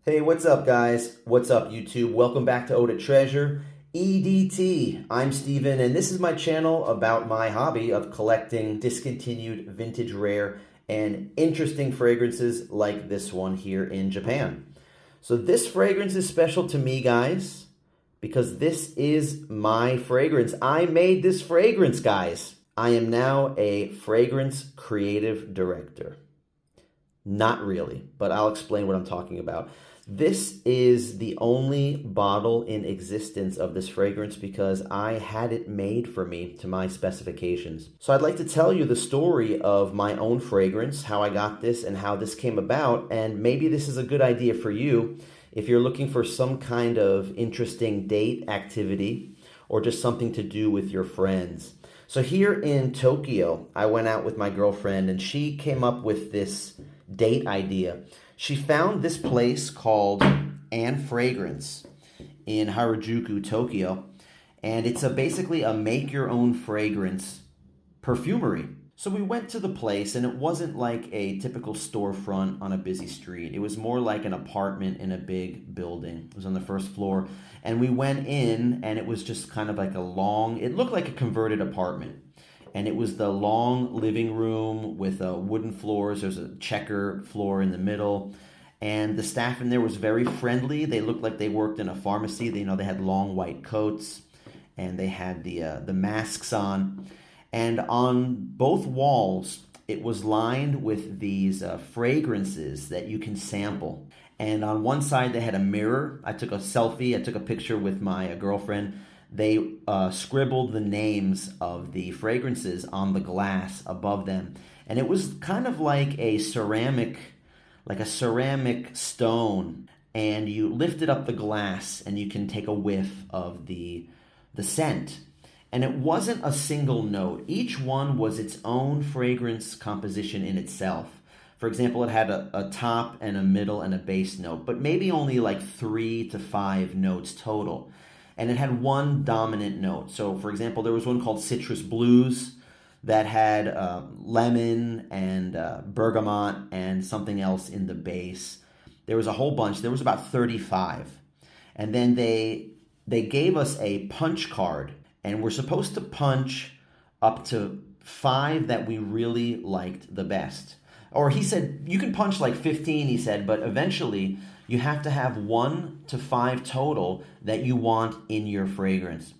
Hey, what's up, guys? What's up, YouTube? Welcome back to Eau de Treasure, EDT. I'm Steven, and this is my channel about my hobby of collecting discontinued, vintage, rare, and interesting fragrances like this one here in Japan. So this fragrance is special to me, guys, because this is my fragrance. I made this fragrance, guys. I am now a fragrance creative director. Not really, but I'll explain what I'm talking about. This is the only bottle in existence of this fragrance because I had it made for me to my specifications. So I'd like to tell you the story of my own fragrance, how I got this and how this came about, and maybe this is a good idea for you if you're looking for some kind of interesting date activity or just something to do with your friends. So here in Tokyo, I went out with my girlfriend and she came up with this date idea. She found this place called Anne Fragrance in Harajuku, Tokyo, and it's basically a make-your-own fragrance perfumery. So we went to the place, and it wasn't like a typical storefront on a busy street. It was more like an apartment in a big building. It was on the first floor, and we went in, and it was just kind of like it looked like a converted apartment. And it was the long living room with wooden floors. There's a checker floor in the middle. And the staff in there was very friendly. They looked like they worked in a pharmacy. They had long white coats. And they had the masks on. And on both walls, it was lined with these fragrances that you can sample. And on one side, they had a mirror. I took a selfie. I took a picture with my girlfriend. They scribbled the names of the fragrances on the glass above them. And it was kind of like a ceramic stone. And you lifted up the glass and you can take a whiff of the scent. And it wasn't a single note. Each one was its own fragrance composition in itself. For example, it had a top and a middle and a base note, but maybe only like 3 to 5 notes total. And it had one dominant note. So, for example, there was one called Citrus Blues that had lemon and bergamot and something else in the base. There was a whole bunch. There was about 35. And then they gave us a punch card. And we're supposed to punch up to 5 that we really liked the best. Or he said, you can punch like 15, he said, but eventually you have to have 1 to 5 total that you want in your fragrance.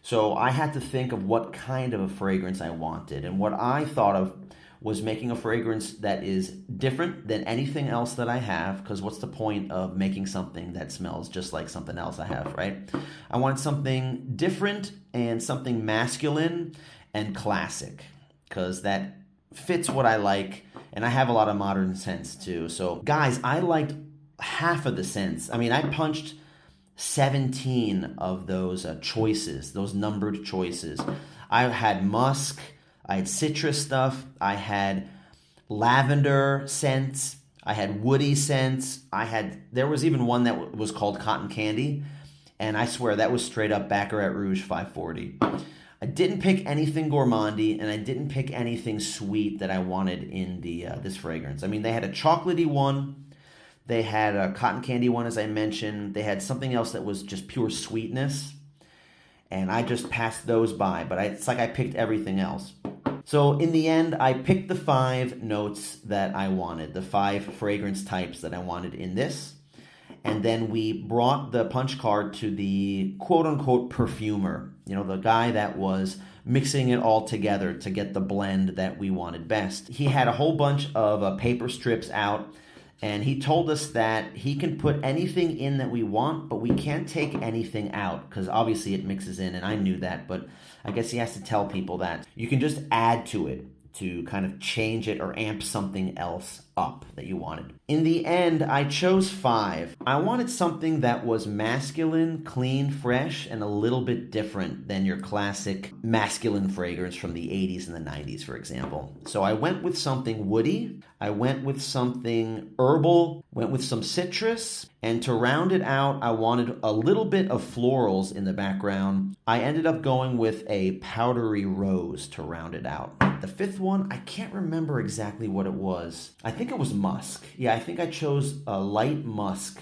So I had to think of what kind of a fragrance I wanted. And what I thought of was making a fragrance that is different than anything else that I have, because what's the point of making something that smells just like something else I have, right? I want something different and something masculine and classic, because that fits what I like, and I have a lot of modern scents too. So guys, I liked half of the scents. I mean, I punched 17 of those choices, those numbered choices. I had musk, I had citrus stuff, I had lavender scents, I had woody scents, there was even one that was called cotton candy, and I swear that was straight up Baccarat Rouge 540. I didn't pick anything gourmandy, and I didn't pick anything sweet that I wanted in this fragrance. I mean, they had a chocolatey one, they had a cotton candy one, as I mentioned, they had something else that was just pure sweetness, and I just passed those by, but it's like I picked everything else. So in the end, I picked the 5 notes that I wanted, the 5 fragrance types that I wanted in this. And then we brought the punch card to the quote-unquote perfumer, the guy that was mixing it all together to get the blend that we wanted best. He had a whole bunch of paper strips out, and he told us that he can put anything in that we want, but we can't take anything out, because obviously it mixes in, and I knew that, but I guess he has to tell people that. You can just add to it to kind of change it or amp something else up that you wanted. In the end, I chose 5. I wanted something that was masculine, clean, fresh, and a little bit different than your classic masculine fragrance from the 80s and the 90s, for example. So I went with something woody, I went with something herbal, went with some citrus, and to round it out, I wanted a little bit of florals in the background. I ended up going with a powdery rose to round it out. The 5th one, I can't remember exactly what it was. I think it was musk. Yeah, I think I chose a light musk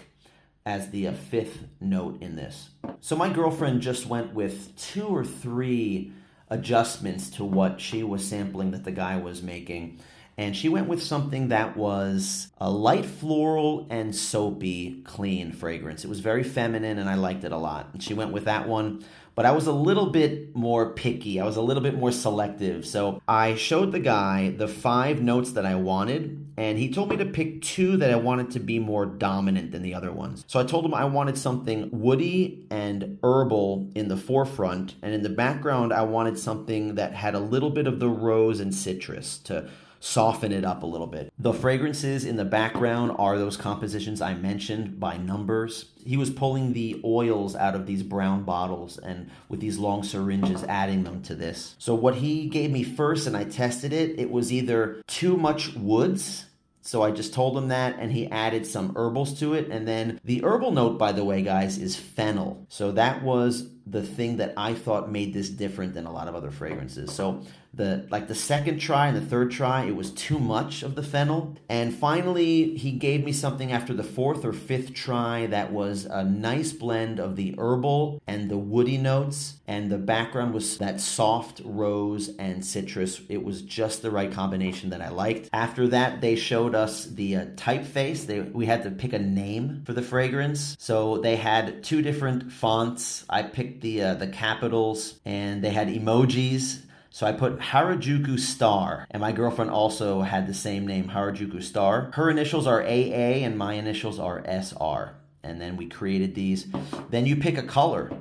as the fifth note in this. So my girlfriend just went with 2 or 3 adjustments to what she was sampling that the guy was making. And she went with something that was a light floral and soapy clean fragrance. It was very feminine and I liked it a lot. And she went with that one. But I was a little bit more picky. I was a little bit more selective. So I showed the guy the 5 notes that I wanted, and he told me to pick 2 that I wanted to be more dominant than the other ones. So I told him I wanted something woody and herbal in the forefront, and in the background I wanted something that had a little bit of the rose and citrus to soften it up a little bit. The fragrances in the background are those compositions I mentioned by numbers. He was pulling the oils out of these brown bottles and with these long syringes adding them to this. So what he gave me first, and I tested it, it was either too much woods. So I just told him that, and he added some herbals to it. And then the herbal note, by the way, guys, is fennel. So that was the thing that I thought made this different than a lot of other fragrances. So the second try and the third try, it was too much of the fennel. And finally, he gave me something after the 4th or 5th try that was a nice blend of the herbal and the woody notes. And the background was that soft rose and citrus. It was just the right combination that I liked. After that, they showed us the typeface. We had to pick a name for the fragrance. So they had 2 different fonts. I picked the capitals, and they had emojis. So I put Harajuku Star, and my girlfriend also had the same name, Harajuku Star. Her initials are AA and my initials are SR. And then we created these. Then you pick a color.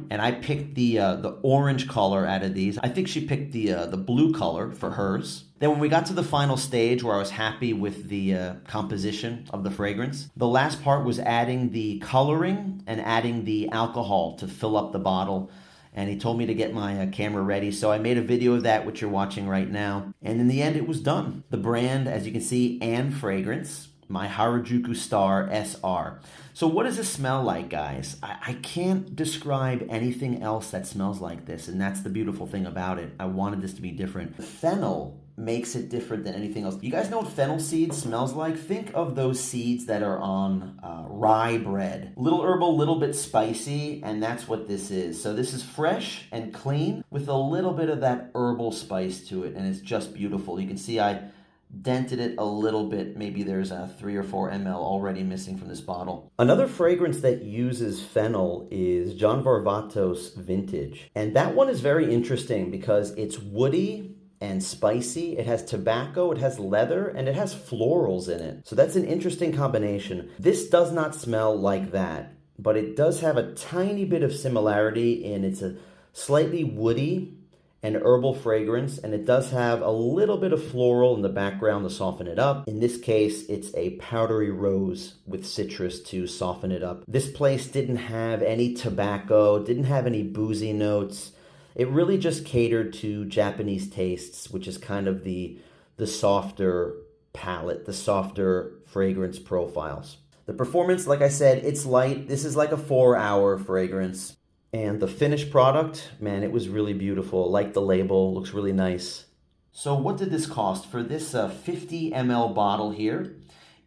And I picked the orange color out of these. I think she picked the blue color for hers. Then when we got to the final stage where I was happy with the composition of the fragrance, the last part was adding the coloring and adding the alcohol to fill up the bottle. And he told me to get my camera ready. So I made a video of that, which you're watching right now. And in the end, it was done. The brand, as you can see, and fragrance, my Harajuku Star SR. So what does this smell like, guys? I can't describe anything else that smells like this. And that's the beautiful thing about it. I wanted this to be different. The fennel makes it different than anything else. You guys know what fennel seed smells like? Think of those seeds that are on rye bread. Little herbal, little bit spicy, and that's what this is. So this is fresh and clean with a little bit of that herbal spice to it, and it's just beautiful. You can see I dented it a little bit. Maybe there's a 3 or 4 ml already missing from this bottle. Another fragrance that uses fennel is John Varvatos Vintage. And that one is very interesting because it's woody and spicy. It has tobacco, it has leather, and it has florals in it. So that's an interesting combination. This does not smell like that, but it does have a tiny bit of similarity in it's a slightly woody and herbal fragrance, and it does have a little bit of floral in the background to soften it up. In this case, it's a powdery rose with citrus to soften it up. This place didn't have any tobacco, didn't have any boozy notes. It really just catered to Japanese tastes, which is kind of the softer palette, the softer fragrance profiles. The performance, like I said, it's light. This is like a 4-hour fragrance. And the finished product, man, it was really beautiful. I like the label, looks really nice. So what did this cost? For this 50 ml bottle here,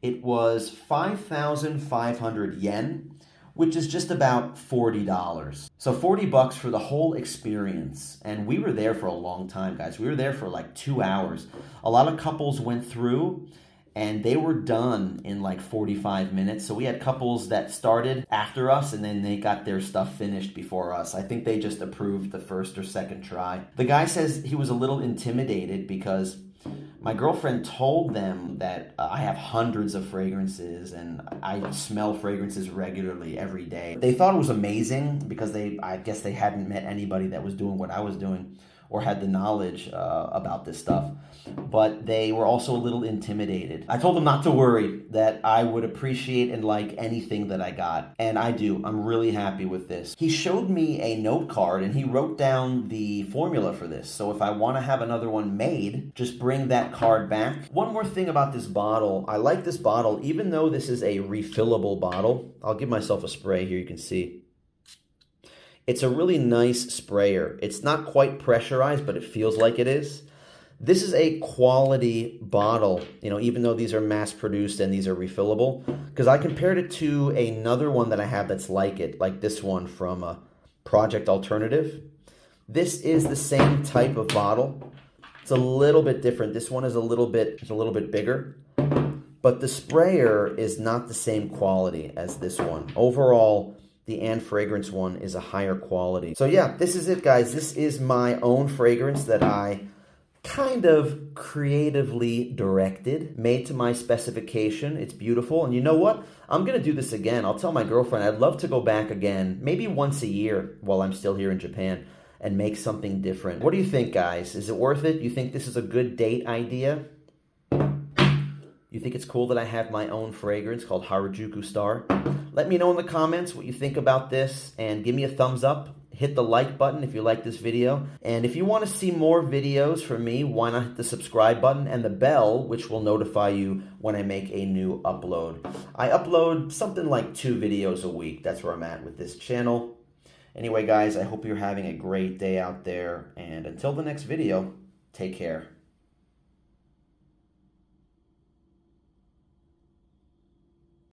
it was 5,500 yen, which is just about $40. So $40 for the whole experience. And we were there for a long time, guys. We were there for like 2 hours. A lot of couples went through and they were done in like 45 minutes. So we had couples that started after us and then they got their stuff finished before us. I think they just approved the first or second try. The guy says he was a little intimidated because my girlfriend told them that I have hundreds of fragrances and I smell fragrances regularly every day. They thought it was amazing because I guess they hadn't met anybody that was doing what I was doing or had the knowledge about this stuff. But they were also a little intimidated. I told them not to worry, that I would appreciate and like anything that I got. And I do. I'm really happy with this. He showed me a note card and he wrote down the formula for this. So if I want to have another one made, just bring that card back. One more thing about this bottle. I like this bottle, even though this is a refillable bottle. I'll give myself a spray here, you can see. It's a really nice sprayer. It's not quite pressurized, but it feels like it is. This is a quality bottle, you know, even though these are mass produced and these are refillable, because I compared it to another one that I have that's like it, like this one from Project Alternative. This is the same type of bottle. It's a little bit different. This one is a little bit bigger, but the sprayer is not the same quality as this one. Overall, the and fragrance one is a higher quality. So yeah, this is it, guys. This is my own fragrance that I kind of creatively directed, made to my specification. It's beautiful. And you know what? I'm going to do this again. I'll tell my girlfriend I'd love to go back again, maybe once a year while I'm still here in Japan, and make something different. What do you think, guys? Is it worth it? You think this is a good date idea? You think it's cool that I have my own fragrance called Harajuku Star? Let me know in the comments what you think about this, and give me a thumbs up. Hit the like button if you like this video. And if you want to see more videos from me, why not hit the subscribe button and the bell, which will notify you when I make a new upload. I upload something like 2 videos a week. That's where I'm at with this channel. Anyway, guys, I hope you're having a great day out there. And until the next video, take care.